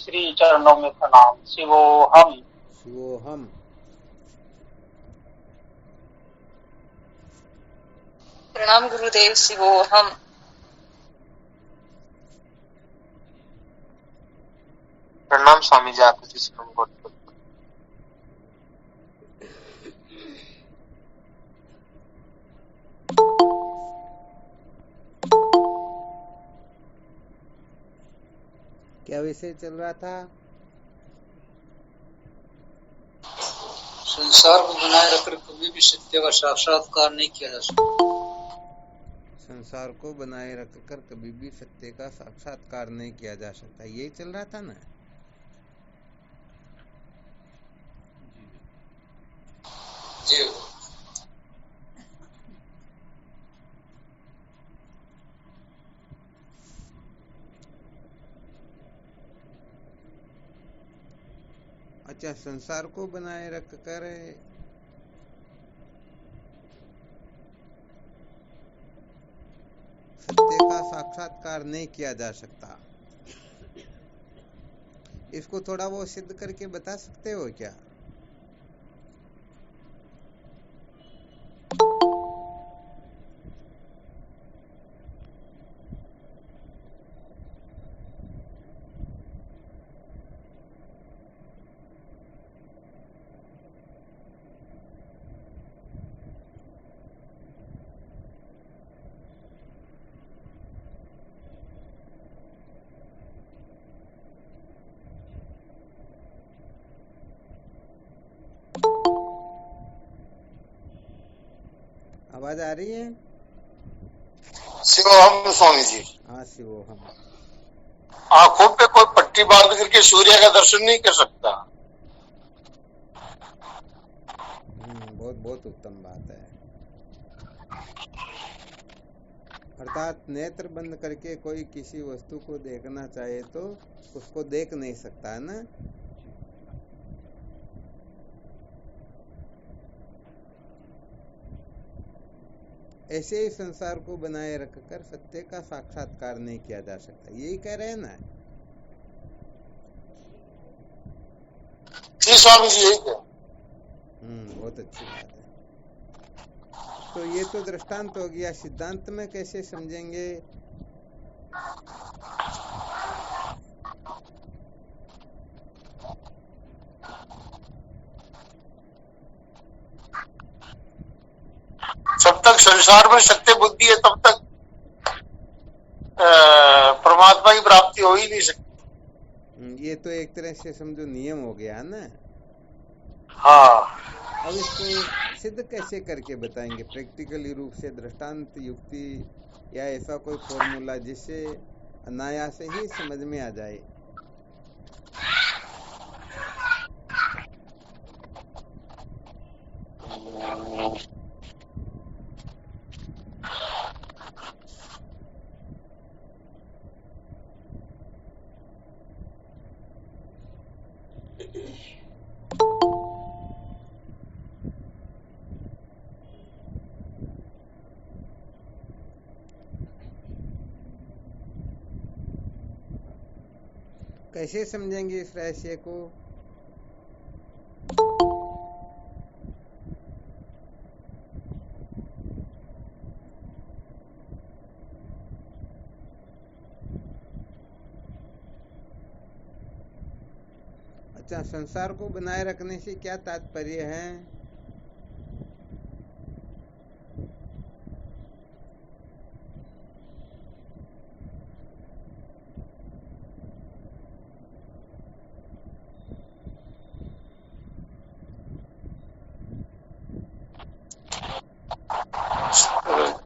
श्री चरणों में प्रणाम। शिवोहम। शिवोहम। प्रणाम गुरुदेव। शिवोहम। प्रणाम स्वामी जी, आपको जिस बहुत क्या विषय चल रहा था? संसार को बनाए रखकर कभी भी सत्य का साक्षात्कार नहीं किया जा सकता। संसार को बनाए रखकर कभी भी सत्य का साक्षात्कार नहीं किया जा सकता, यही चल रहा था ना? जी। अच्छा, संसार को बनाए रखकर सत्य का साक्षात्कार नहीं किया जा सकता, इसको थोड़ा वो सिद्ध करके बता सकते हो क्या? आवाज आ रही है? शिवोहम स्वामी जी। हाँ, शिवोहम। आंखों पे कोई पट्टी बांध करके सूर्य का दर्शन नहीं कर सकता। बहुत बहुत उत्तम बात है। अर्थात नेत्र बंद करके कोई किसी वस्तु को देखना चाहे तो उसको देख नहीं सकता है ना? ऐसे ही संसार को बनाए रखकर सत्य का साक्षात्कार नहीं किया जा सकता, यही कह रहे हैं ना? जी स्वामी जी, यही है। बहुत अच्छी बात है। तो ये तो दृष्टांत हो गया, सिद्धांत में कैसे समझेंगे? जब तक संसार में सत्य बुद्धि है तब तक परमात्मा की प्राप्ति हो ही नहीं सकती। ये तो एक तरह से समझो नियम हो गया ना। हाँ। अब इसको सिद्ध कैसे करके बताएंगे प्रैक्टिकली रूप से, दृष्टांत युक्ति या ऐसा कोई फॉर्मूला जिससे अनायास ही समझ में आ जाए? कैसे समझेंगे इस रहस्य को? अच्छा, संसार को बनाए रखने से क्या तात्पर्य है?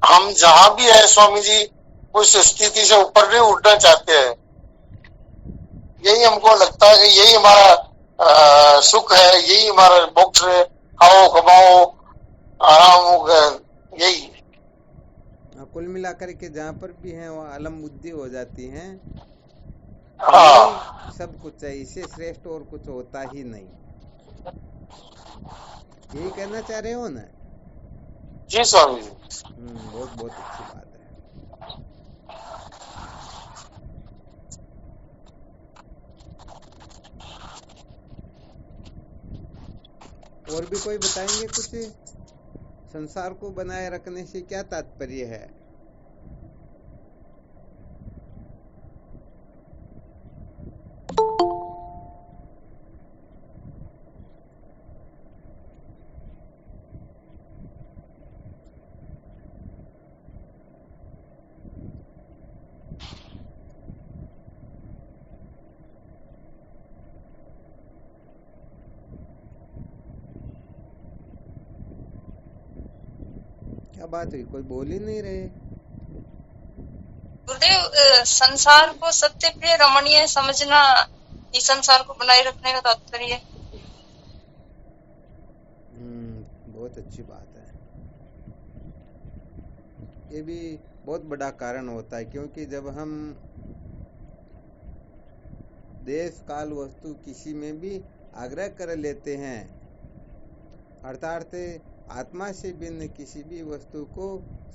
हम जहां भी है स्वामी जी, उस स्थिति से ऊपर नहीं उठना चाहते हैं। यही हमको लगता है कि यही हमारा सुख है, यही हमारा मोक्ष है। खाओ कमाओ आराम होगा, यही। कुल मिलाकर के जहाँ पर भी है वहाँ अलम बुद्धि हो जाती है। हाँ, सब कुछ है, इससे श्रेष्ठ और कुछ होता ही नहीं, यही कहना चाह रहे हो ना? जी स्वामी जी। बहुत बहुत अच्छी बात है। और भी कोई बताएंगे कुछ? संसार को बनाए रखने से क्या तात्पर्य है? क्या बात हुई, कोई बोल ही नहीं रहे? गुरुदेव, संसार को सत्य प्रिय रमणीय समझना इस संसार को बनाए रखने का तात्पर्य है। बहुत अच्छी बात है। ये भी बहुत बड़ा कारण होता है, क्योंकि जब हम देश काल वस्तु किसी में भी आग्रह कर लेते हैं, अर्थात आत्मा से भिन्न किसी भी वस्तु को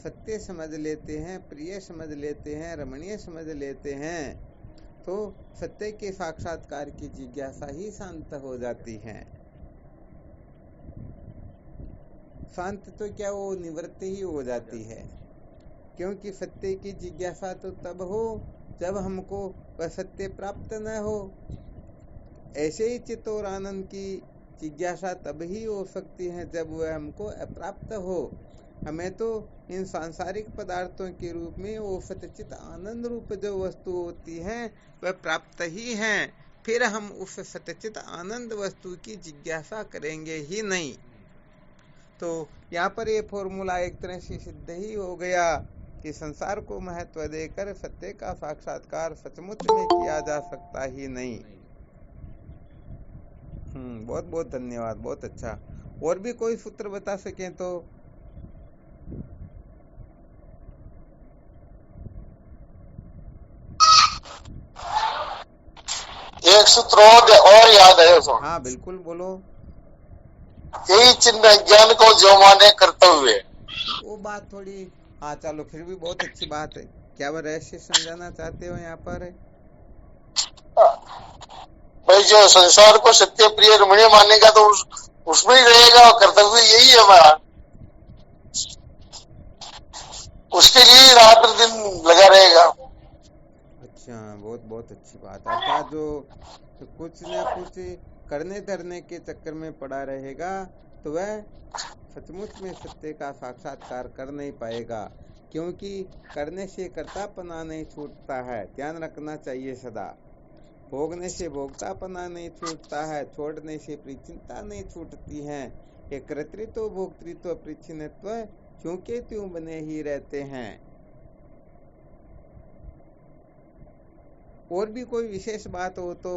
सत्य समझ लेते हैं, प्रिय समझ लेते हैं, रमणीय समझ लेते हैं, तो सत्य के साक्षात्कार की जिज्ञासा ही शांत हो जाती है। शांत तो क्या, वो निवृत्त ही हो जाती है, क्योंकि सत्य की जिज्ञासा तो तब हो जब हमको वह सत्य प्राप्त न हो। ऐसे ही चित्त और आनंद की जिज्ञासा तब ही हो सकती है जब वह हमको अप्राप्त हो। हमें तो इन सांसारिक पदार्थों के रूप में वो सच्चित आनंद रूप जो वस्तु होती है वह प्राप्त ही है, फिर हम उस सच्चित आनंद वस्तु की जिज्ञासा करेंगे ही नहीं। तो यहाँ पर ये फॉर्मूला एक तरह से सिद्ध ही हो गया कि संसार को महत्व देकर सत्य का साक्षात्कार सचमुच में किया जा सकता ही नहीं। बहुत बहुत धन्यवाद, बहुत अच्छा। और भी कोई सूत्र बता सकें तो? एक सूत्र और याद है उसमें। हाँ बिल्कुल, बोलो। यही चिन्ह ज्ञान को जो माने कर्तव्य। वो बात थोड़ी, हाँ चलो, फिर भी बहुत अच्छी बात है। क्या वह रहस्य समझाना चाहते हो यहाँ पर? भाई जो संसार को सत्य प्रिय रमणीय मानेगा तो उसमें ही रहेगा, कर्तव्य यही है हमारा, उसके लिए रात दिन लगा रहेगा। अच्छा, बहुत बहुत अच्छी बात। अर्थात जो तो कुछ न कुछ करने धरने के चक्कर में पड़ा रहेगा तो वह सचमुच में सत्य का साक्षात्कार कर नहीं पाएगा, क्योंकि करने से कर्तापना नहीं छूटता है, ध्यान रखना चाहिए सदा। भोगने से भोक्तापना नहीं छूटता है, छोड़ने से परिचिनता नहीं छूटती है। ये कर्तृत्व भोक्तृत्व परिचिनत्व क्यों के त्यों बने ही रहते हैं। और भी कोई विशेष बात हो तो?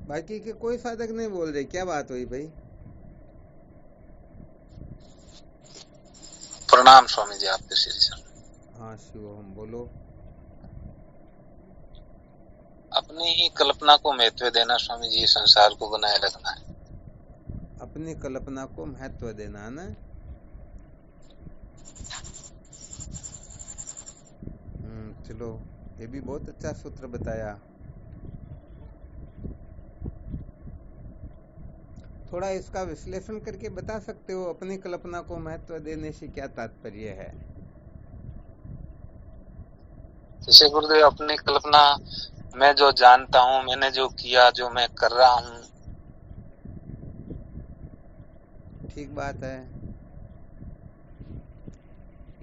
बाकी के कोई साधक नहीं बोल रहे, क्या बात हुई भाई? प्रणाम स्वामी जी, आपके श्री चरण। हाँ शिव, हम बोलो। अपनी ही कल्पना को महत्व देना स्वामी जी, संसार को बनाए रखना है। अपनी कल्पना को महत्व देना ना? चलो, ये भी बहुत अच्छा सूत्र बताया। थोड़ा इसका विश्लेषण करके बता सकते हो, अपनी कल्पना को महत्व देने से क्या तात्पर्य है? जैसे गुरुदेव, अपनी कल्पना, मैं जो जानता हूँ, मैंने जो किया, जो मैं कर रहा हूँ। ठीक बात है।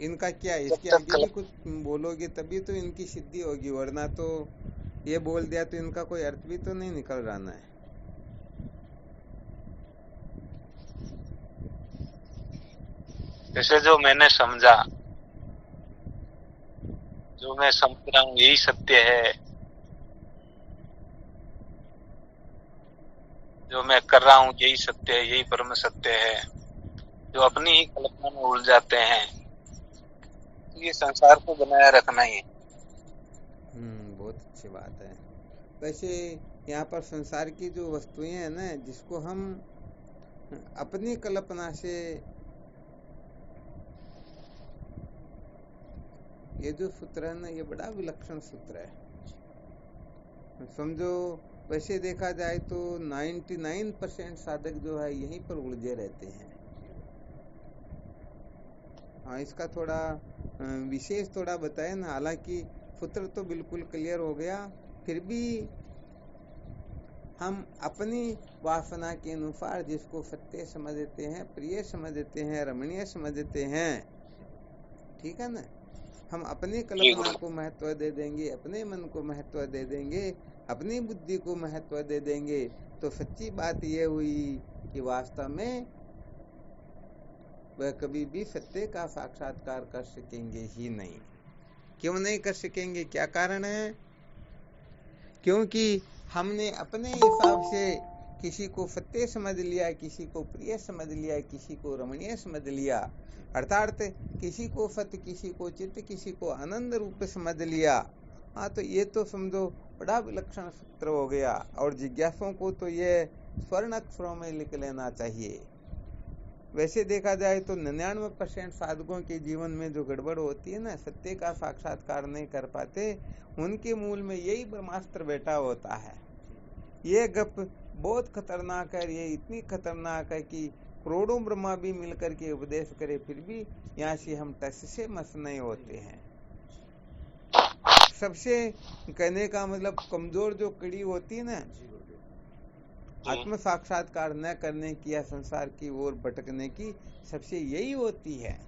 इनका क्या, इसके आगे भी कुछ बोलोगे तभी तो इनकी सिद्धि होगी, वरना तो ये बोल दिया तो इनका कोई अर्थ भी तो नहीं निकल रहा है। जैसे जो मैंने समझा, जो मैं समझ रहा हूँ यही सत्य है, जो मैं कर रहा हूँ यही सत्य है, यही परम सत्य है, जो अपनी ही कल्पना में उलझाते हैं। ये संसार को बनाए रखना ही है। बहुत अच्छी बात है। वैसे यहाँ पर संसार की जो वस्तुएं हैं ना, जिसको हम अपनी कल्पना से, ये जो सूत्र है ना, ये बड़ा विलक्षण सूत्र है। समझो वैसे देखा जाए तो 99% साधक जो है यहीं पर उलझे रहते हैं। हाँ, इसका थोड़ा विशेष थोड़ा बताए ना। हालांकि सूत्र तो बिल्कुल क्लियर हो गया, फिर भी हम अपनी वासना के अनुसार जिसको सत्य समझते हैं, प्रिय समझते हैं, रमणीय समझते हैं, ठीक है ना, हम अपनी कल्पना को महत्व दे देंगे, अपने मन को महत्व दे देंगे, अपनी बुद्धि को महत्व दे देंगे, तो सच्ची बात यह हुई कि वास्तव में वह कभी भी सत्य का साक्षात्कार कर सकेंगे ही नहीं। क्यों नहीं कर सकेंगे? क्या कारण है? क्योंकि हमने अपने हिसाब से किसी को सत्य समझ लिया, किसी को प्रिय समझ लिया, किसी को रमणीय समझ लिया, अर्थात किसी को सत्य, किसी को चित्त, किसी को आनंद रूप समझ लिया। हाँ, तो ये तो समझो बड़ा विलक्षण सूत्र हो गया। और जिज्ञासुओं को तो ये स्वर्ण अक्षरों में लिख लेना चाहिए। वैसे देखा जाए तो 99% साधकों के जीवन में जो गड़बड़ होती है ना, सत्य का साक्षात्कार नहीं कर पाते, उनके मूल में यही ब्रह्मास्त्र बैठा होता है। ये गप बहुत खतरनाक है। ये इतनी खतरनाक है कि करोड़ों ब्रह्मा भी मिलकर के उपदेश करे, फिर भी यहाँ से हम टस से मस नहीं होते हैं। सबसे कहने का मतलब कमजोर जो कड़ी होती है ना, आत्म साक्षात्कार न करने की या संसार की ओर भटकने की, सबसे यही होती है।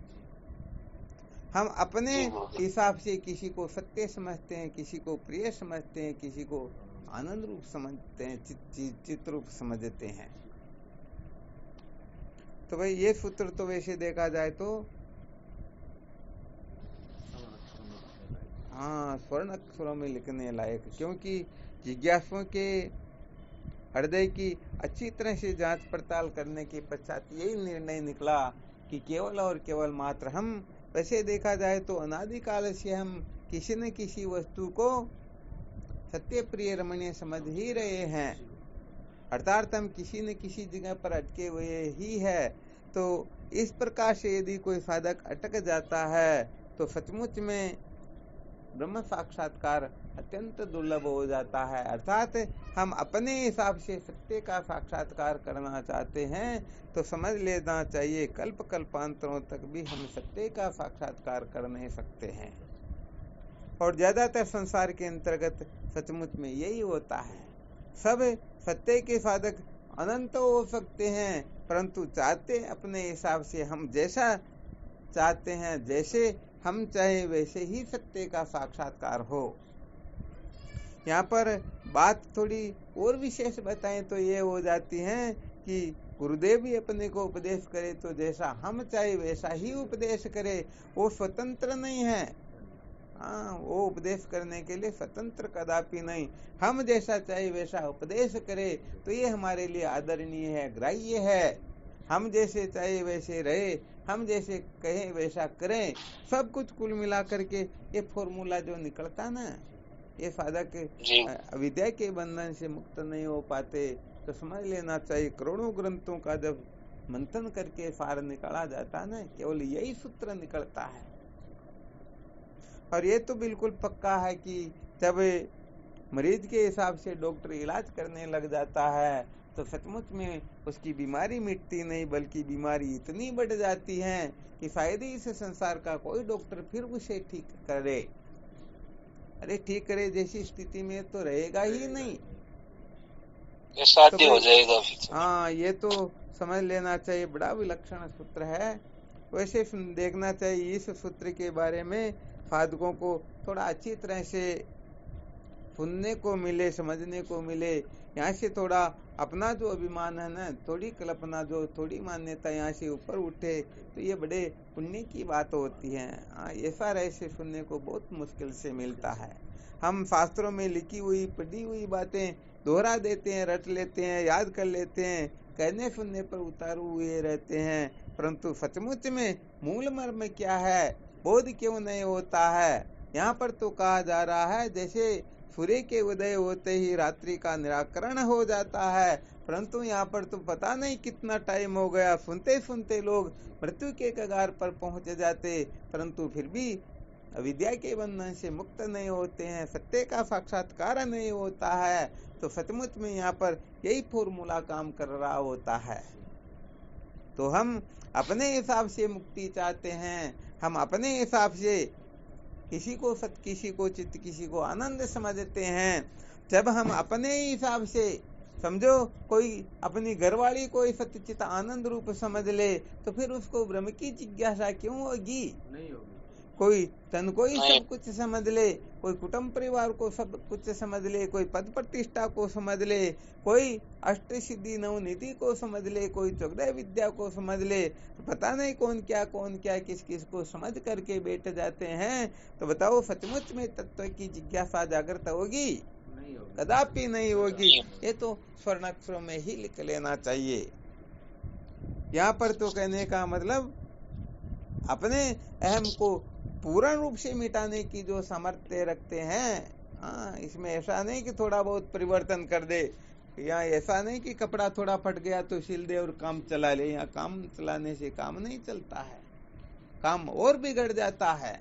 हम अपने हिसाब से किसी को सत्य समझते हैं, किसी को प्रिय समझते हैं, किसी को आनंद रूप समझते हैं, चित्त रूप समझते हैं। तो भाई ये सूत्र तो वैसे देखा जाए तो हाँ, स्वर्ण अक्षरों में लिखने लायक, क्योंकि जिज्ञासुओं के हृदय की अच्छी तरह से जांच पड़ताल करने के पश्चात यही निर्णय निकला कि केवल और केवल मात्र हम, वैसे देखा जाए तो अनादिकाल से हम किसी न किसी वस्तु को सत्य प्रिय रमणीय समझ ही रहे हैं, अर्थात हम किसी न किसी जगह पर अटके हुए ही है। तो इस प्रकार से यदि कोई साधक अटक जाता है तो सचमुच में ब्रह्म साक्षात्कार अत्यंत दुर्लभ हो जाता है। अर्थात हम अपने हिसाब से सत्य का साक्षात्कार करना चाहते हैं तो समझ लेना चाहिए कल्प कल्पांतरों तक भी हम सत्य का साक्षात्कार कर नहीं सकते हैं। और ज्यादातर संसार के अंतर्गत सचमुच में यही होता है। सब सत्य के साधक अनंत हो सकते हैं, परंतु चाहते अपने हिसाब से, हम जैसा चाहते हैं, जैसे हम चाहे वैसे ही सत्य का साक्षात्कार हो। यहाँ पर बात थोड़ी और विशेष बताएं तो ये हो जाती है कि गुरुदेव भी अपने को उपदेश करे तो जैसा हम चाहे वैसा ही उपदेश करे, वो स्वतंत्र नहीं है। हाँ, वो उपदेश करने के लिए स्वतंत्र कदापि नहीं। हम जैसा चाहे वैसा उपदेश करे तो ये हमारे लिए आदरणीय है, ग्राह्य है। हम जैसे चाहे वैसे रहे, हम जैसे कहें वैसा करें, सब कुछ कुल मिला करके ये फॉर्मूला जो निकलता ना, ये साधक अविद्या के बंधन से मुक्त नहीं हो पाते। तो समझ लेना चाहिए करोड़ों ग्रंथों का जब मंथन करके सार निकाला जाता ना, केवल यही सूत्र निकलता है। और ये तो बिल्कुल पक्का है कि जब मरीज के हिसाब से डॉक्टर इलाज करने लग जाता है तो सचमुच में उसकी बीमारी मिटती नहीं, बल्कि बीमारी इतनी बढ़ जाती है कि शायद ही इस संसार का कोई डॉक्टर फिर उसे ठीक करे। अरे ठीक करे जैसी स्थिति में तो रहेगा ही नहीं, ये साध्य हो जाएगा। हाँ, ये तो समझ लेना चाहिए, बड़ा विलक्षण सूत्र है। वैसे देखना चाहिए इस सूत्र के बारे में साधकों को थोड़ा अच्छी तरह से सुनने को मिले, समझने को मिले। यहाँ से थोड़ा अपना जो अभिमान है ना, थोड़ी कल्पना, जो थोड़ी मान्यता यहाँ से ऊपर उठे तो ये बड़े पुण्य की बात होती है। हाँ, ऐसा रहस्य सुनने को बहुत मुश्किल से मिलता है। हम शास्त्रों में लिखी हुई पढ़ी हुई बातें दोहरा देते हैं, रट लेते हैं, याद कर लेते हैं, कहने सुनने पर उतारू हुए रहते हैं, परंतु सचमुच में मूल मर्म क्या है, बोध क्यों नहीं होता है। यहाँ पर तो कहा जा रहा है जैसे सूर्य के उदय होते ही रात्रि का निराकरण हो जाता है, परंतु यहाँ पर तो पता नहीं कितना टाइम हो गया, सुनते सुनते लोग मृत्यु के कगार पर पहुंच जाते, परंतु फिर भी अविद्या के बंधन से मुक्त नहीं होते हैं, सत्य का साक्षात्कार नहीं होता है। तो सचमुच में यहाँ पर यही फॉर्मूला काम कर रहा होता है। तो हम अपने हिसाब से मुक्ति चाहते हैं, हम अपने हिसाब से किसी को सत, किसी को चित्त, किसी को आनंद समझते हैं। जब हम अपने हिसाब से समझो, कोई अपनी घरवाली कोई सत्य चित्त आनंद रूप समझ ले, तो फिर उसको ब्रह्म की जिज्ञासा क्यों होगी? नहीं होगी। कोई तन को ही सब कुछ समझ ले, कोई कुटुंब परिवार को सब कुछ समझ ले, कोई पद प्रतिष्ठा को समझ ले, कोई अष्ट सिद्धि नवनिधि को समझ ले, कोई 14 विद्या को समझ ले, तो पता नहीं कौन क्या किस किस को समझ करके बैठ जाते हैं। तो बताओ सचमुच में तत्व की जिज्ञासा जागृत होगी? नहीं होगी, कदापि नहीं होगी। ये तो स्वर्णाक्षरों में ही लिख लेना चाहिए। यहाँ पर तो कहने का मतलब अपने अहम को पूर्ण रूप से मिटाने की जो सामर्थ्य रखते हैं। हाँ, इसमें ऐसा नहीं कि थोड़ा बहुत परिवर्तन कर दे, या ऐसा नहीं कि कपड़ा थोड़ा फट गया तो सिल दे और काम चला ले। या काम चलाने से काम नहीं चलता है, काम और बिगड़ जाता है।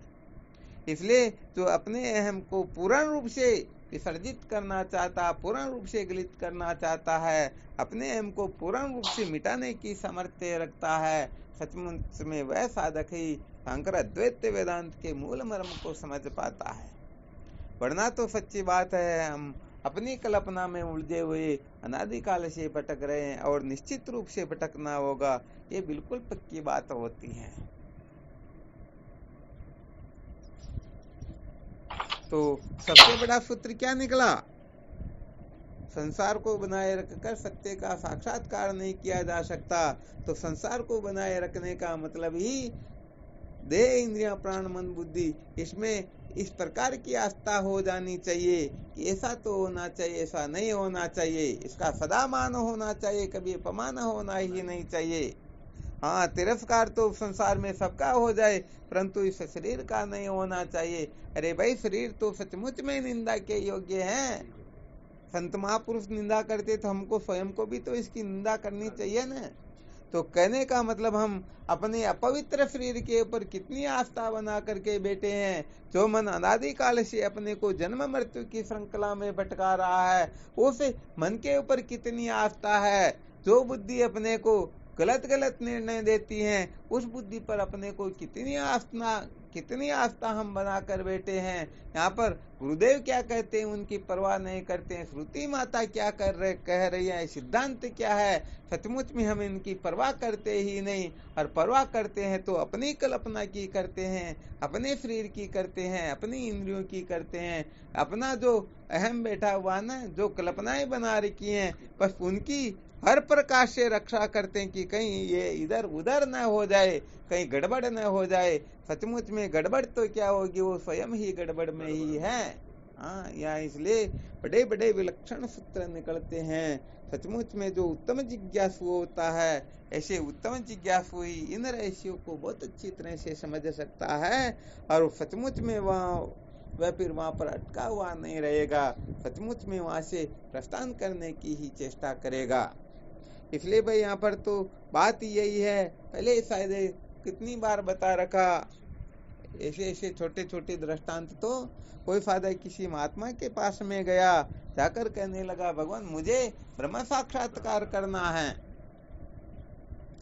इसलिए जो अपने अहम को पूर्ण रूप से विसर्जित करना चाहता, पूर्ण रूप से गलित करना चाहता है, अपने अहम को पूर्ण रूप से मिटाने की सामर्थ्य रखता है, सचमुच में वह साधक ही शंकर अद्वैत वेदांत के मूल मर्म को समझ पाता है। वरना तो सच्ची बात है, हम अपनी कल्पना में उलझे हुए अनादिकाल से भटक रहे हैं, और निश्चित रूप से भटकना होगा, ये बिल्कुल पक्की बात होती है। तो सबसे बड़ा सूत्र क्या निकला? संसार को बनाए रखकर सत्य का साक्षात्कार नहीं किया जा सकता। तो संसार को बनाए रखने का मतलब ही देह, इंद्रियां, प्राण, मन, बुद्धि, इसमें इस प्रकार की आस्था हो जानी चाहिए कि ऐसा तो होना चाहिए, ऐसा नहीं होना चाहिए, इसका सदा मान होना चाहिए, कभी अपमान होना ही नहीं चाहिए। हाँ, तिरस्कार तो संसार में सबका हो जाए, परंतु इस शरीर का नहीं होना चाहिए। अरे भाई, शरीर तो सचमुच में निंदा के योग्य है। संत महापुरुष निंदा करते तो हमको स्वयं को भी तो इसकी निंदा करनी चाहिए ना। तो कहने का मतलब हम अपने अपवित्र शरीर के ऊपर कितनी आस्था बना करके बैठे हैं। जो मन अनादिकाल से अपने को जन्म मृत्यु की श्रृंखला में भटका रहा है, उस मन के ऊपर कितनी आस्था है। जो बुद्धि अपने को गलत निर्णय देती है, उस बुद्धि पर अपने को कितनी आस्था हम बना कर बैठे हैं। यहाँ पर गुरुदेव क्या कहते हैं उनकी परवाह नहीं करते हैं, श्रुति माता क्या कह रही है, सिद्धांत क्या है, सचमुच में हम इनकी परवाह करते ही नहीं। और परवाह करते हैं तो अपनी कल्पना की करते हैं, अपने शरीर की करते हैं, अपनी इंद्रियों की करते हैं। अपना जो अहम बैठा हुआ ना, जो कल्पनाएं बना रखी हैं, बस उनकी हर प्रकार से रक्षा करते हैं कि कहीं ये इधर उधर न हो जाए, कहीं गड़बड़ न हो जाए। सचमुच में गड़बड़ तो क्या होगी, वो स्वयं ही गड़बड़ में ही है। हाँ, यहाँ इसलिए बड़े बड़े विलक्षण सूत्र निकलते हैं। सचमुच में जो उत्तम जिज्ञासु होता है, ऐसे उत्तम जिज्ञासु ही इन रहस्यों को बहुत अच्छी तरह से समझ सकता है, और सचमुच में वह फिर वहां पर अटका हुआ नहीं रहेगा, सचमुच में वहां से प्रस्थान करने की ही चेष्टा करेगा। इसलिए भाई यहाँ पर तो बात यही है, पहले शायद कितनी बार बता रखा, ऐसे छोटे छोटे दृष्टांत। तो कोई फादर किसी महात्मा के पास में गया, जाकर कहने लगा, भगवान मुझे ब्रह्म साक्षात्कार करना है।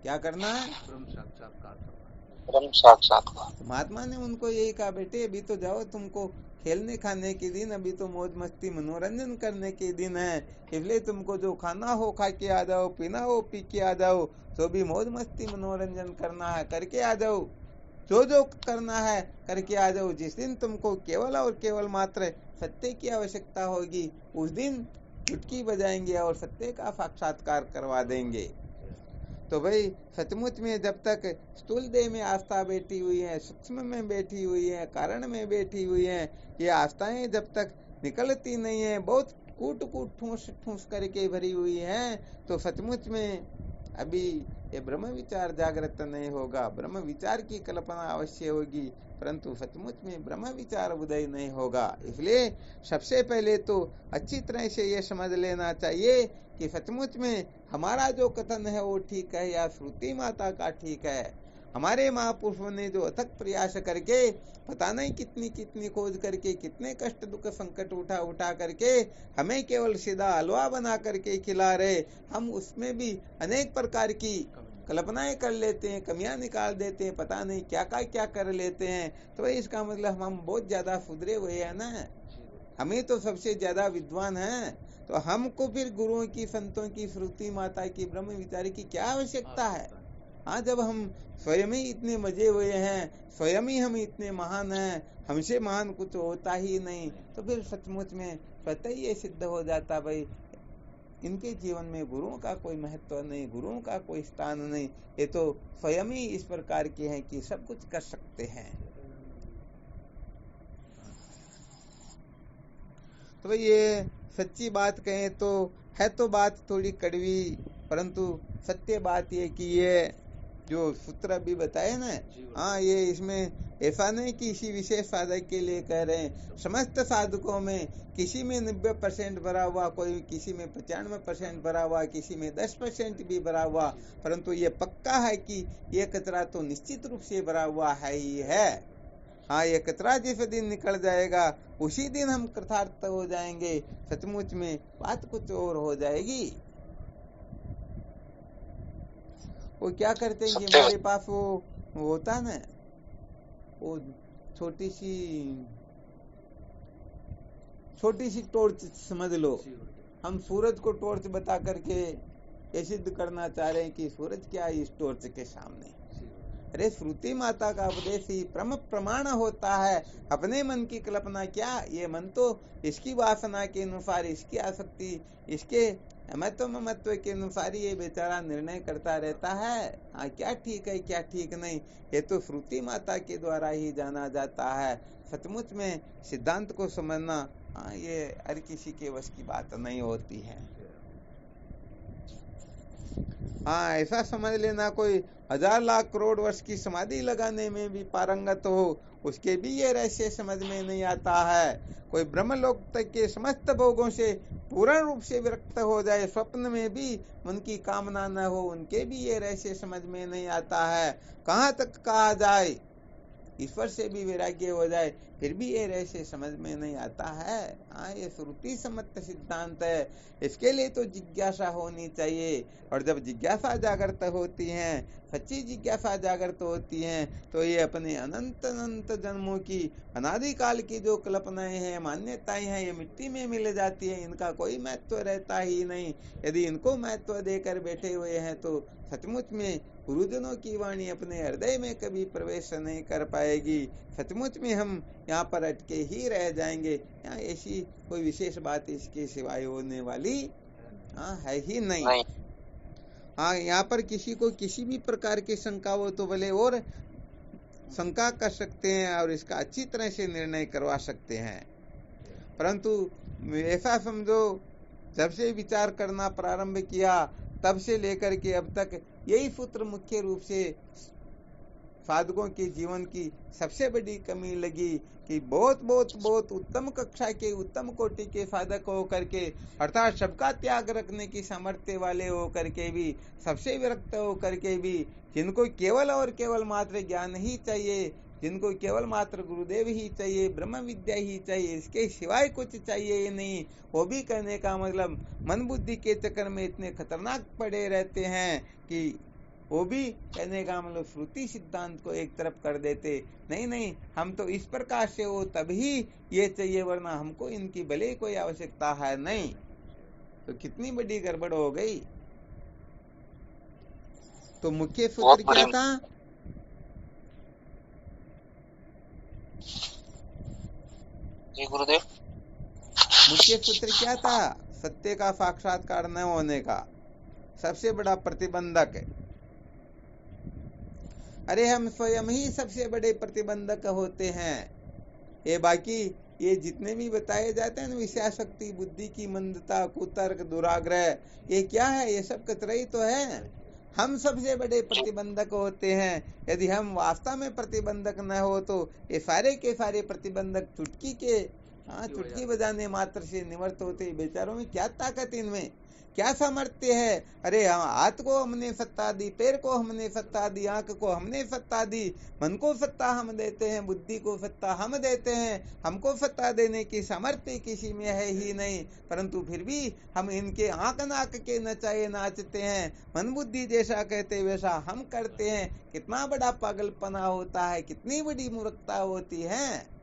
क्या करना है? ब्रह्म साक्षात्कार। महात्मा ने उनको यही कहा, बेटे अभी तो जाओ, तुमको खेलने खाने के दिन, अभी तो मौज मस्ती मनोरंजन करने के दिन है, इसलिए तुमको जो खाना हो खा के आ जाओ, पीना हो पी के आ जाओ, जो भी मौज मस्ती मनोरंजन करना है करके आ जाओ, जो करना है करके आ जाओ। जिस दिन तुमको केवल और केवल मात्र सत्य की आवश्यकता होगी, उस दिन चुटकी बजाएंगे और सत्य का साक्षात्कार करवा देंगे। तो भाई सचमुच में जब तक स्थूल देह में आस्था बैठी हुई है, सूक्ष्म में बैठी हुई है, कारण में बैठी हुई है, ये आस्थाएं जब तक निकलती नहीं है, बहुत कूट कूट ठूस ठूस करके भरी हुई है, तो सचमुच में अभी ये ब्रह्म विचार जागृत नहीं होगा। ब्रह्म विचार की कल्पना अवश्य होगी, परंतु सचमुच में ब्रह्म विचार उदय नहीं होगा। इसलिए सबसे पहले तो अच्छी तरह से ये समझ लेना चाहिए कि सचमुच में हमारा जो कथन है वो ठीक है या श्रुति माता का ठीक है। हमारे महापुरुषों ने जो अथक प्रयास करके पता नहीं कितनी कितनी खोज करके कितने कष्ट दुख संकट उठा उठा करके हमें केवल सीधा हलवा बना करके खिला रहे, हम उसमें भी अनेक प्रकार की कल्पनाएं कर लेते हैं, कमियां निकाल देते हैं, पता नहीं क्या कर लेते हैं। तो भाई इसका मतलब हम बहुत ज्यादा सुधरे हुए हैं ना, हमें तो सबसे ज्यादा विद्वान हैं, तो हमको फिर गुरुओं की, संतों की, श्रुति माता की, ब्रह्म विचार की क्या आवश्यकता है। हाँ, जब हम स्वयं ही इतने मजे हुए हैं, स्वयं ही हम इतने महान हैं, हमसे महान कुछ होता ही नहीं, तो फिर सचमुच में स्वतः ही ये सिद्ध हो जाता भाई इनके जीवन में गुरुओं का कोई महत्व नहीं, गुरुओं का कोई स्थान नहीं, ये तो स्वयं ही इस प्रकार के हैं कि सब कुछ कर सकते हैं। तो भाई ये सच्ची बात कहें तो है, तो बात थोड़ी कड़वी, परंतु सत्य बात ये कि ये जो सूत्र अभी बताए ना, हाँ, ये इसमें ऐसा नहीं कि इसी विशेष साधक के लिए कह रहे हैं। समस्त साधकों में किसी में 90% भरा हुआ, कोई किसी में 95% भरा हुआ, किसी में 10% भी भरा हुआ, परंतु ये पक्का है कि ये कचरा तो निश्चित रूप से भरा हुआ है ही है। हाँ, ये कचरा जिस दिन निकल जाएगा उसी दिन हम कृतार्थ हो जाएंगे, सचमुच में बात कुछ और हो जाएगी। वो क्या करते हैं कि हमारे पास वो होता ना, वो छोटी सी टॉर्च समझ लो, हम सूरज को टॉर्च बता करके ये सिद्ध करना चाह रहे हैं कि सूरज क्या है इस टॉर्च के सामने। अरे श्रुति माता का उपदेश ही प्रमाण होता है। अपने मन की कल्पना क्या, ये मन तो इसकी वासना के अनुसार, इसकी आसक्ति, इसके महत्व के अनुसार ये बेचारा निर्णय करता रहता है। हाँ, क्या ठीक है क्या ठीक नहीं, ये तो श्रुति माता के द्वारा ही जाना जाता है। सचमुच में सिद्धांत को समझना, हाँ, ये हर किसी के वश की बात नहीं होती है। हाँ, ऐसा समझ लेना कोई 1000 लाख करोड़ वर्ष की समाधि लगाने में भी पारंगत हो, उसके भी ये रहस्य समझ में नहीं आता है। कोई ब्रह्मलोक तक के समस्त भोगों से पूर्ण रूप से विरक्त हो जाए, स्वप्न में भी उनकी कामना न हो, उनके भी ये रहस्य समझ में नहीं आता है। कहाँ तक कहा जाए, ईश्वर से भी वैराग्य हो जाए, फिर भी ये रहस्य समझ में नहीं आता है। हाँ, ये श्रुति सम्मत सिद्धांत है, इसके लिए तो जिज्ञासा होनी चाहिए। और जब जिज्ञासा जागृत होती है, सच्ची जिज्ञासा जागृत होती है, तो ये अपने अनंत अनंत जन्मों की, अनादिकाल की जो कल्पनाएं हैं, मान्यताएं हैं, ये मिट्टी में मिल जाती है, इनका कोई महत्व रहता ही नहीं। यदि इनको महत्व देकर बैठे हुए हैं तो सचमुच में गुरुजनों की वाणी अपने हृदय में कभी प्रवेश नहीं कर पाएगी। सचमुच में हम यहाँ पर अटके ही रह जाएंगे। यहाँ ऐसी कोई विशेष बात इसके सिवाय होने वाली है ही नहीं। हाँ, यहाँ पर किसी को किसी भी प्रकार की शंका हो तो भले और शंका कर सकते हैं और इसका अच्छी तरह से निर्णय करवा सकते हैं, परंतु ऐसा समझो जब से विचार करना प्रारंभ किया तब से लेकर के अब तक यही सूत्र मुख्य रूप से साधकों के जीवन की सबसे बड़ी कमी लगी कि बहुत बहुत बहुत उत्तम कक्षा के, उत्तम कोटि के साधक होकर के, अर्थात सबका त्याग रखने की सामर्थ्य वाले होकर के भी, सबसे विरक्त होकर के भी, जिनको केवल और केवल मात्र ज्ञान ही चाहिए, जिनको केवल मात्र गुरुदेव ही चाहिए, ब्रह्म विद्या ही चाहिए, इसके सिवाय कुछ चाहिए ही नहीं, वो भी कहने का मतलब मन बुद्धि के चक्कर में इतने खतरनाक पड़े रहते हैं कि वो भी कहने का मतलब श्रुति सिद्धांत को एक तरफ कर देते। नहीं, हम तो इस प्रकार से हो तभी ये चाहिए, वरना हमको इनकी भले कोई आवश्यकता है नहीं। तो कितनी बड़ी गड़बड़ हो गई। तो मुख्य सूत्र क्या था? जी गुरुदेव, मुख्य सूत्र क्या था? सत्य का साक्षात्कार न होने का सबसे बड़ा प्रतिबंधक है। अरे हम स्वयं ही सबसे बड़े प्रतिबंधक होते हैं। ये बाकी ये जितने भी बताए जाते हैं ना, विषयाशक्ति, बुद्धि की मंदता, कुतर्क, दुराग्रह, ये क्या है? ये सब कचरा ही तो है। हम सबसे बड़े प्रतिबंधक होते हैं। यदि हम वास्तव में प्रतिबंधक न हो तो ये सारे के सारे प्रतिबंधक चुटकी बजाने मात्र से निवृत्त होते। बेचारों में क्या ताकत, इनमें क्या सामर्थ्य है? अरे हाथ को हमने सत्ता दी, पैर को हमने सत्ता दी, आंख को हमने सत्ता दी, मन को सत्ता हम देते हैं, बुद्धि को सत्ता हम देते हैं। हमको सत्ता देने की सामर्थ्य किसी में है ही नहीं, परंतु फिर भी हम इनके आंख नाक के नचाए नाचते हैं। मन बुद्धि जैसा कहते वैसा हम करते हैं। कितना बड़ा पागलपना होता है, कितनी बड़ी मूर्खता होती है।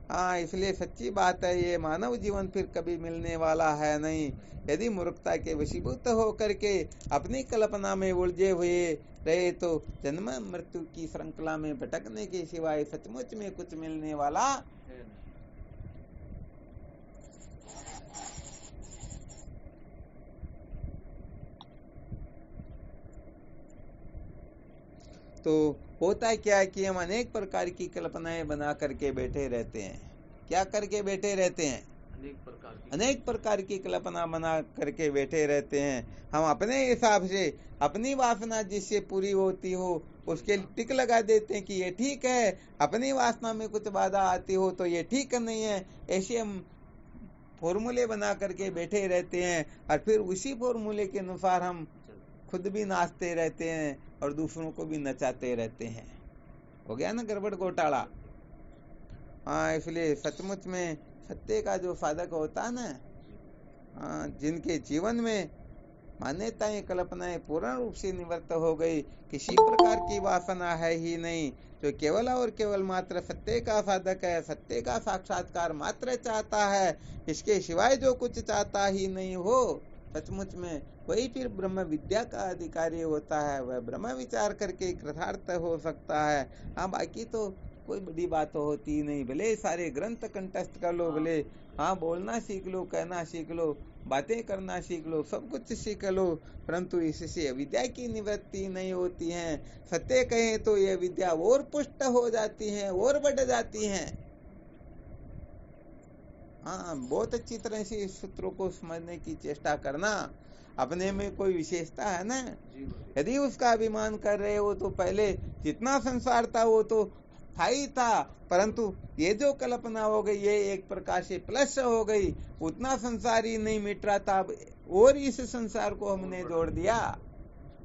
हाँ, इसलिए सच्ची बात है, ये मानव जीवन फिर कभी मिलने वाला है नहीं। यदि मूर्खता के वशीभूत होकर के अपनी कल्पना में उलझे हुए रहे तो जन्म मृत्यु की श्रृंखला में भटकने के सिवाय सचमुच में कुछ मिलने वाला है नहीं। तो होता क्या है कि हम अनेक प्रकार की कल्पनाएं बना करके बैठे रहते हैं। क्या करके बैठे रहते हैं? अनेक प्रकार की कल्पना बना करके बैठे रहते हैं। हम अपने हिसाब से अपनी वासना जिससे पूरी होती हो उसके टिक लगा देते हैं कि ये ठीक है। अपनी वासना में कुछ बाधा आती हो तो ये ठीक नहीं है। ऐसे हम फॉर्मूले बना करके बैठे रहते हैं और फिर उसी फॉर्मूले के अनुसार हम खुद भी नाचते रहते हैं और दूसरों को भी नचाते रहते हैं। हो गया ना गड़बड़ घोटाला। हाँ, इसलिए सचमुच में सत्य का जो साधक होता है ना, जिनके जीवन में मान्यताएं, कल्पनाएं पूर्ण रूप से निवृत्त हो गई, किसी प्रकार की वासना है ही नहीं, जो केवल और केवल मात्र सत्य का साधक है, सत्य का साक्षात्कार मात्र चाहता है, इसके सिवाय जो कुछ चाहता ही नहीं हो, सचमुच में वही फिर ब्रह्म विद्या का अधिकारी होता है। वह ब्रह्म विचार करके कृतार्थ हो सकता है। हाँ, बाकी तो कोई बड़ी बात तो होती नहीं। भले सारे ग्रंथ कंठस्थ कर लो, भले बोलना सीख लो, कहना सीख लो, बातें करना सीख लो, सब कुछ सीख लो, परंतु इससे विद्या की निवृत्ति नहीं होती है। सत्य कहें तो यह विद्या और पुष्ट हो जाती है, और बढ़ जाती है। हाँ, बहुत अच्छी तरह से इस सूत्रों को समझने की चेष्टा करना। अपने में कोई विशेषता है ना, यदि उसका अभिमान कर रहे हो तो पहले जितना संसार था वो तो था ही था, परंतु ये जो कल्पना हो गई ये एक प्रकार से प्लस हो गई। उतना संसार ही नहीं मिट रहा था, और इस संसार को हमने जोड़ दिया,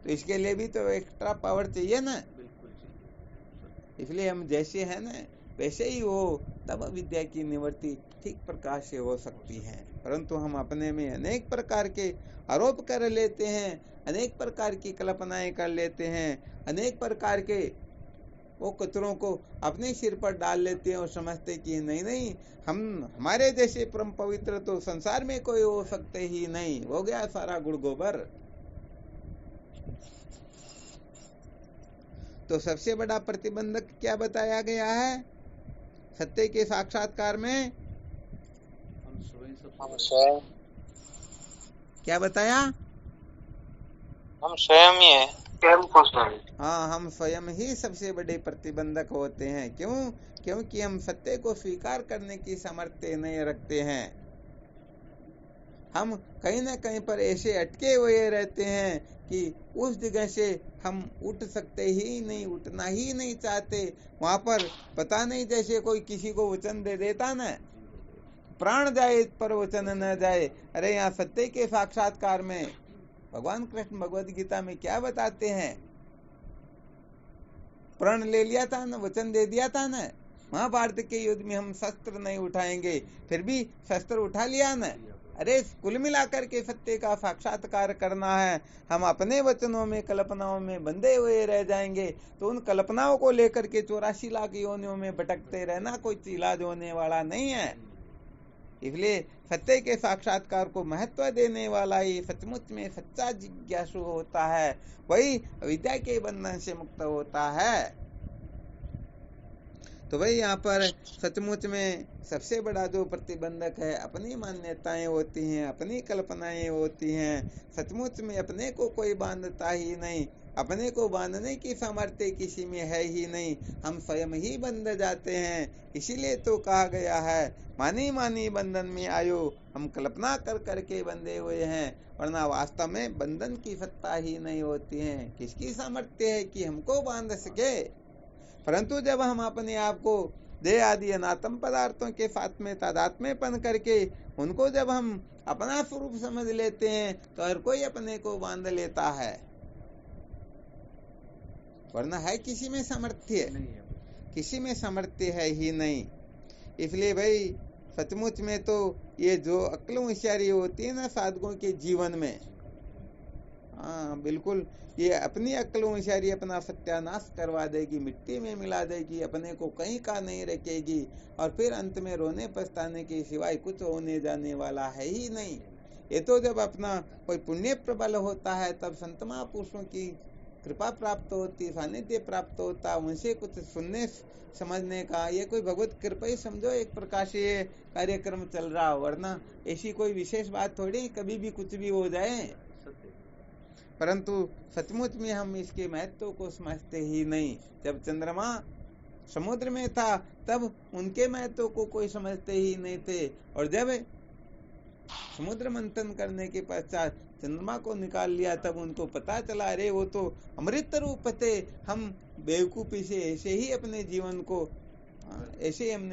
तो इसके लिए भी तो एक्स्ट्रा पावर चाहिए ना। इसलिए हम जैसे हैं ना वैसे ही हो, तब विद्या की निवृत्ति ठीक प्रकार से हो सकती है। परंतु हम अपने में अनेक प्रकार के आरोप कर लेते हैं, अनेक प्रकार की कल्पनाएं कर लेते हैं, अनेक प्रकार के वो कचरों को अपने सिर पर डाल लेते हैं और समझते कि नहीं, हमारे जैसे परम पवित्र तो संसार में कोई हो सकते ही नहीं। हो गया सारा गुड़ गोबर। तो सबसे बड़ा प्रतिबंधक क्या बताया गया है सत्य के साक्षात्कार में? हम स्वयं, क्या बताया? हम स्वयं ही है। हाँ, हम स्वयं ही सबसे बड़े प्रतिबंधक होते हैं। क्यों? क्योंकि हम सत्य को स्वीकार करने की सामर्थ्य नहीं रखते हैं। हम कहीं न कहीं पर ऐसे अटके हुए रहते हैं कि उस जगह से हम उठ सकते ही नहीं, उठना ही नहीं चाहते। वहां पर पता नहीं, जैसे कोई किसी को वचन दे देता ना, प्राण जाए पर वचन न जाए। अरे यहाँ सत्य के साक्षात्कार में भगवान कृष्ण भगवद गीता में क्या बताते हैं? प्रण ले लिया था ना, वचन दे दिया था ना, महाभारत के युद्ध में हम शस्त्र नहीं उठाएंगे, फिर भी शस्त्र उठा लिया ना। अरे कुल मिलाकर के सत्य का साक्षात्कार करना है। हम अपने वचनों में, कल्पनाओं में बंधे हुए रह जाएंगे तो उन कल्पनाओं को लेकर के 84 लाख योनियों में भटकते रहना कोई इलाज होने वाला नहीं है। इसलिए सत्य के साक्षात्कार को महत्व देने वाला ही सचमुच में सच्चा जिज्ञासु होता है, वही विद्या के बंधन से मुक्त होता है। तो भाई यहाँ पर सचमुच में सबसे बड़ा जो प्रतिबंधक है अपनी मान्यताएं होती हैं, अपनी कल्पनाएं होती हैं। सचमुच में अपने को कोई बांधता ही नहीं, अपने को बांधने की सामर्थ्य किसी में है ही नहीं, हम स्वयं ही बंध जाते हैं। इसीलिए तो कहा गया है मानी मानी बंधन में आयो, हम कल्पना कर करके बंधे हुए हैं, वरना वास्तव में बंधन की सत्ता ही नहीं होती है। किसकी सामर्थ्य है कि हमको बांध सके? परंतु जब हम अपने आप को देह आदि अनात्म पदार्थों के साथ में तादात्म्यपन करके उनको जब हम अपना स्वरूप समझ लेते हैं तो हर कोई अपने को बांध लेता है, वरना है किसी में सामर्थ्य? किसी में सामर्थ्य है ही नहीं। इसलिए भाई सचमुच में तो ये जो अक्ल होशियारी होती है ना साधकों के जीवन में, हाँ बिल्कुल, ये अपनी अक्ल होशियारी अपना सत्यानाश करवा देगी, मिट्टी में मिला देगी, अपने को कहीं का नहीं रखेगी, और फिर अंत में रोने पछताने के सिवाय कुछ होने जाने वाला है ही नहीं। ये तो जब अपना कोई पुण्य प्रबल होता है तब संत महापुरुषों की कृपा प्राप्त होती, सानिध्य प्राप्त होता, उनसे कुछ सुनने समझने का, ये कोई भगवत कृपा ही समझो एक प्रकार से ये कार्यक्रम चल रहा हो, वरना ऐसी कोई विशेष बात थोड़ी कभी भी कुछ भी हो जाए। परंतु सचमुच में हम इसके महत्व को समझते ही नहीं। जब चंद्रमा समुद्र में था तब उनके महत्व को कोई समझते ही नहीं थे, और जब समुद्र मंथन करने के पश्चात चंद्रमा को निकाल लिया तब उनको पता चला अरे वो तो अमृत रूप थे, हम बेवकूफी से ऐसे ही हमने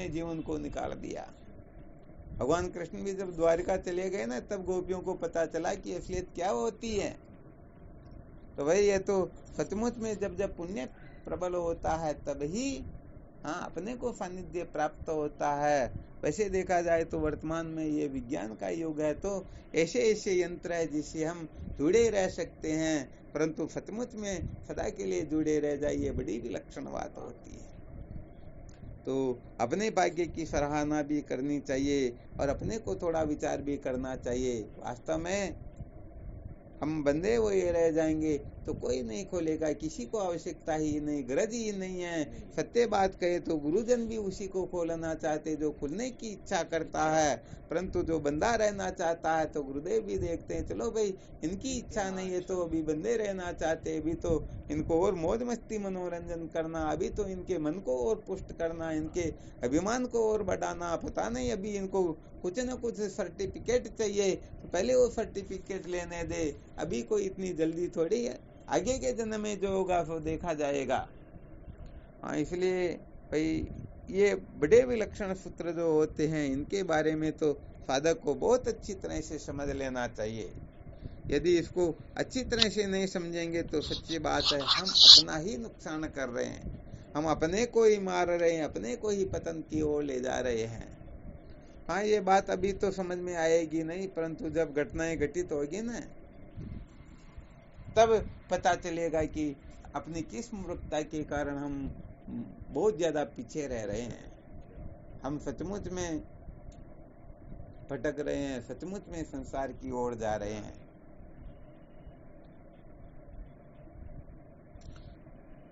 जीवन को निकाल दिया। भगवान कृष्ण भी जब द्वारिका चले गए ना तब गोपियों को पता चला कि असलियत क्या होती है। तो भाई ये तो सचमुच में जब पुण्य प्रबल होता है तब ही अपने को सानिध्य प्राप्त होता है। वैसे देखा जाए तो वर्तमान में ये विज्ञान का युग है, तो ऐसे ऐसे यंत्र है जिससे हम जुड़े रह सकते हैं, परंतु सचमुच में सदा के लिए जुड़े रह जाए ये बड़ी विलक्षण बात होती है। तो अपने भाग्य की सराहना भी करनी चाहिए और अपने को थोड़ा विचार भी करना चाहिए। वास्तव में हम बंधे हुए रह जाएंगे तो कोई नहीं खोलेगा, किसी को आवश्यकता ही नहीं, गरज ही नहीं है। सत्य बात कहे तो गुरुजन भी उसी को खोलना चाहते जो खुलने की इच्छा करता है, परंतु जो बंधा रहना चाहता है तो गुरुदेव भी देखते हैं चलो भाई इनकी इच्छा नहीं है तो अभी बंधे रहना चाहते, अभी तो इनको और मौज मस्ती मनोरंजन करना, अभी तो इनके मन को और पुष्ट करना, इनके अभिमान को और बढ़ाना, पता नहीं अभी इनको कुछ न कुछ सर्टिफिकेट चाहिए तो पहले वो सर्टिफिकेट लेने दे, अभी कोई इतनी जल्दी थोड़ी है, आगे के जन्म में जो होगा वो देखा जाएगा। इसलिए भाई ये बड़े विलक्षण सूत्र जो होते हैं इनके बारे में तो साधक को बहुत अच्छी तरह से समझ लेना चाहिए। यदि इसको अच्छी तरह से नहीं समझेंगे तो सच्ची बात है हम अपना ही नुकसान कर रहे हैं, हम अपने को ही मार रहे हैं, अपने को ही पतन की ओर ले जा रहे हैं। ये बात अभी तो समझ में आएगी नहीं, परंतु जब घटनाएं घटित होगी ना तब पता चलेगा कि अपनी किस मूर्खता के कारण हम बहुत ज्यादा पीछे रह रहे हैं, हम सचमुच में भटक रहे हैं, सचमुच में संसार की ओर जा रहे हैं।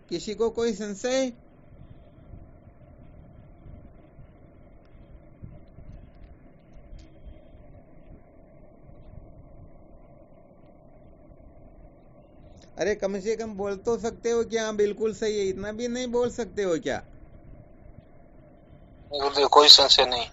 किसी को कोई संशय? अरे कम से कम बोल तो सकते हो क्या? बिल्कुल सही है, इतना भी नहीं बोल सकते हो क्या? कोई संशय नहीं।